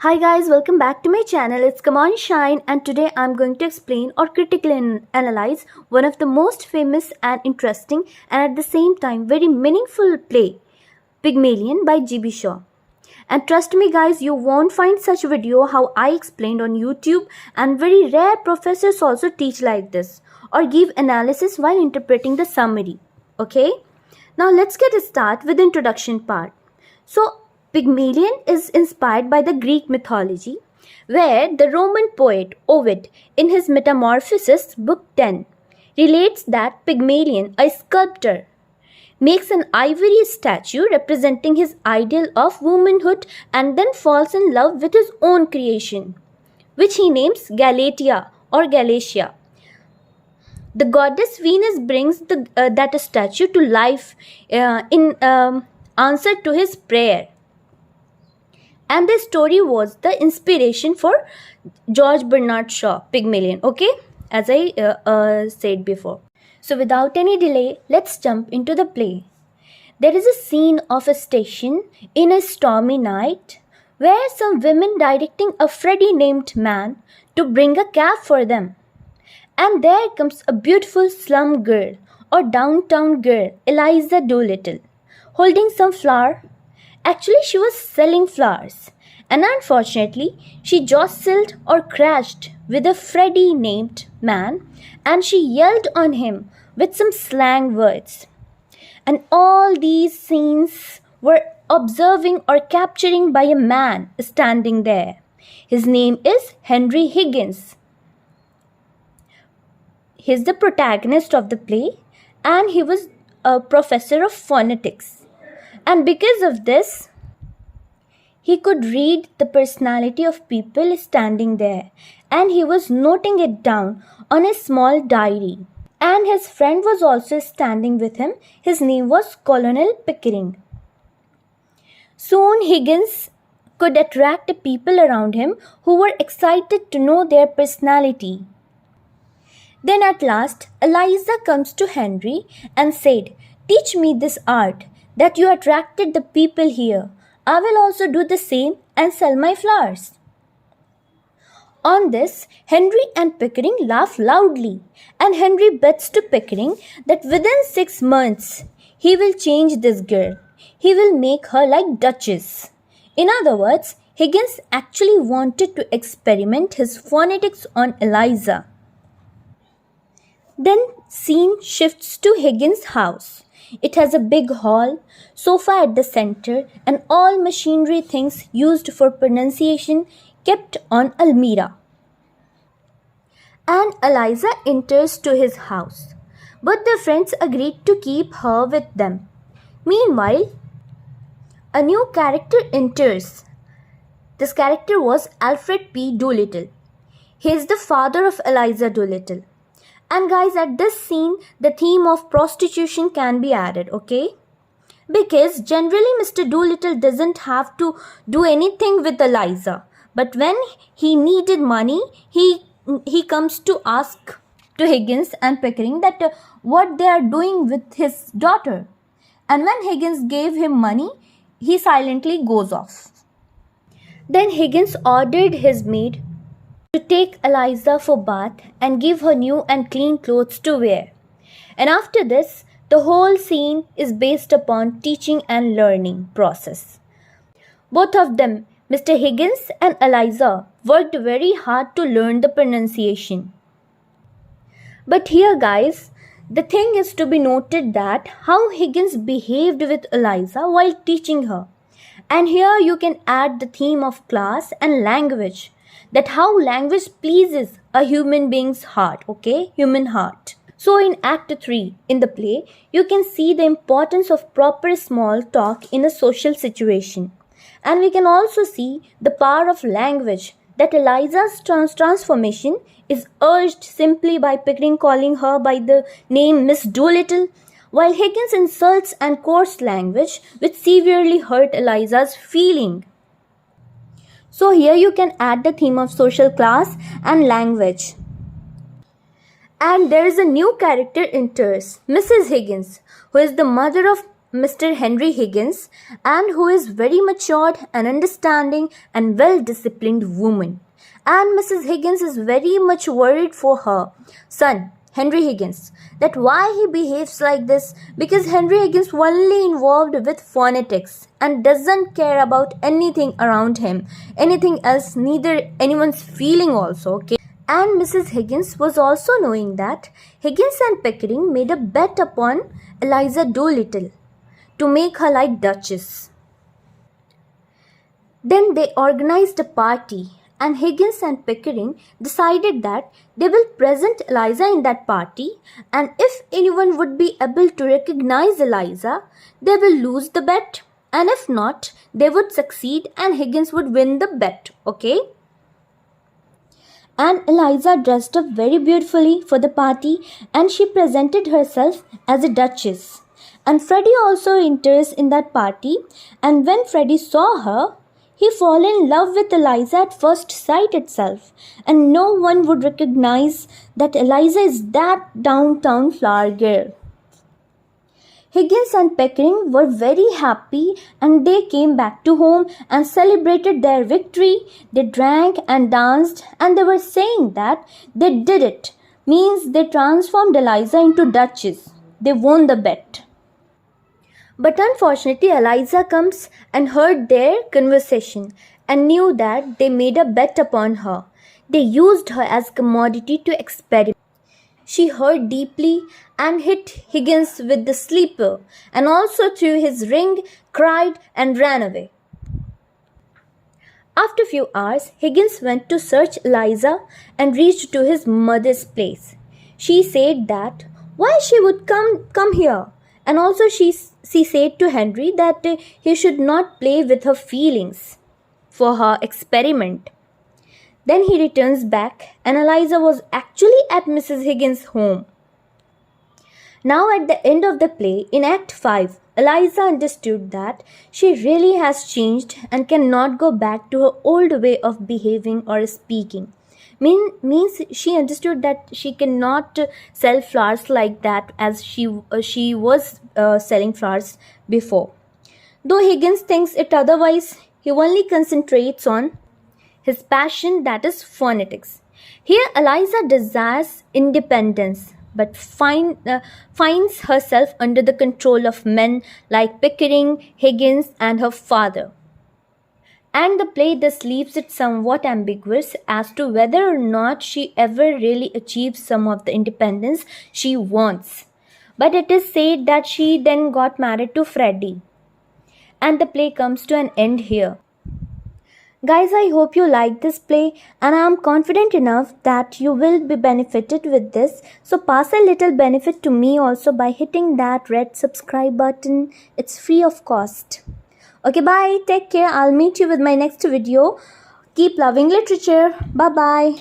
Hi guys, welcome back to my channel. It's Come On Shine, and today I'm going to explain or critically analyze one of the most famous and interesting and at the same time very meaningful play, Pygmalion by G.B Shaw. And trust me guys, you won't find such video how I explained on YouTube, and very rare professors also teach like this or give analysis while interpreting the summary. Okay? Now let's get a start with the introduction part. So Pygmalion is inspired by the Greek mythology, where the Roman poet Ovid, in his Metamorphoses, Book 10, relates that Pygmalion, a sculptor, makes an ivory statue representing his ideal of womanhood and then falls in love with his own creation, which he names Galatea or Galatia. The goddess Venus brings that statue to life in answer to his prayer. And the story was the inspiration for George Bernard Shaw, Pygmalion, okay? As I said before. So without any delay, let's jump into the play. There is a scene of a station in a stormy night where some women directing a Freddy named man to bring a cab for them. And there comes a beautiful slum girl or downtown girl, Eliza Doolittle, holding some flour. Actually, she was selling flowers, and unfortunately, she jostled or crashed with a Freddy named man, and she yelled on him with some slang words. And all these scenes were observing or capturing by a man standing there. His name is Henry Higgins. He's the protagonist of the play, and he was a professor of phonetics. And because of this, he could read the personality of people standing there, and he was noting it down on a small diary. And his friend was also standing with him. His name was Colonel Pickering. Soon Higgins could attract people around him who were excited to know their personality. Then at last, Eliza comes to Henry and said, "Teach me this art that you attracted the people here. I will also do the same and sell my flowers." On this, Henry and Pickering laugh loudly, and Henry bets to Pickering that within 6 months, he will change this girl. He will make her like duchess. In other words, Higgins actually wanted to experiment his phonetics on Eliza. Then scene shifts to Higgins' house. It has a big hall, sofa at the center, and all machinery things used for pronunciation kept on Almira. And Eliza enters to his house. But the friends agreed to keep her with them. Meanwhile, a new character enters. This character was Alfred P. Doolittle. He is the father of Eliza Doolittle. And guys, at this scene, the theme of prostitution can be added, okay? Because generally Mr. Doolittle doesn't have to do anything with Eliza. But when he needed money, he comes to ask to Higgins and Pickering that what they are doing with his daughter. And when Higgins gave him money, he silently goes off. Then Higgins ordered his maid to take Eliza for bath and give her new and clean clothes to wear. And after this, the whole scene is based upon teaching and learning process. Both of them, Mr. Higgins and Eliza, worked very hard to learn the pronunciation. But here guys, the thing is to be noted that how Higgins behaved with Eliza while teaching her. And here you can add the theme of class and language. That how language pleases a human being's heart, okay? Human heart. So in Act 3 in the play, you can see the importance of proper small talk in a social situation. And we can also see the power of language, that Eliza's transformation is urged simply by Pickering calling her by the name Miss Doolittle, while Higgins insults and coarse language which severely hurt Eliza's feeling. So here you can add the theme of social class and language. And there is a new character enters, Mrs. Higgins, who is the mother of Mr. Henry Higgins, and who is very matured and understanding and well-disciplined woman. And Mrs. Higgins is very much worried for her son, Henry Higgins, that why he behaves like this, because Henry Higgins only involved with phonetics and doesn't care about anything around him, anything else, neither anyone's feeling also, okay? And Mrs. Higgins was also knowing that Higgins and Pickering made a bet upon Eliza Doolittle to make her like Duchess. Then they organized a party, and Higgins and Pickering decided that they will present Eliza in that party, and if anyone would be able to recognize Eliza, they will lose the bet, and if not, they would succeed and Higgins would win the bet, okay? And Eliza dressed up very beautifully for the party, and she presented herself as a duchess. And Freddie also enters in that party, and when Freddie saw her, he fell in love with Eliza at first sight itself, and no one would recognize that Eliza is that downtown flower girl. Higgins and Pickering were very happy, and they came back to home and celebrated their victory. They drank and danced, and they were saying that they did it, means they transformed Eliza into Duchess. They won the bet. But unfortunately, Eliza comes and heard their conversation and knew that they made a bet upon her. They used her as commodity to experiment. She hurt deeply and hit Higgins with the sleeper, and also threw his ring, cried, and ran away. After a few hours, Higgins went to search Eliza and reached to his mother's place. She said that why she would come here, and also she said to Henry that he should not play with her feelings for her experiment. Then he returns back, and Eliza was actually at Mrs. Higgins' home. Now at the end of the play, in Act 5, Eliza understood that she really has changed and cannot go back to her old way of behaving or speaking. Means she understood that she cannot sell flowers like that as she was selling flowers before. Though Higgins thinks it otherwise, he only concentrates on his passion, that is phonetics. Here Eliza desires independence, but finds herself under the control of men like Pickering, Higgins, and her father. And the play thus leaves it somewhat ambiguous as to whether or not she ever really achieves some of the independence she wants. But it is said that she then got married to Freddie. And the play comes to an end here. Guys, I hope you like this play, and I am confident enough that you will be benefited with this. So pass a little benefit to me also by hitting that red subscribe button. It's free of cost. Okay, bye. Take care. I'll meet you with my next video. Keep loving literature. Bye-bye.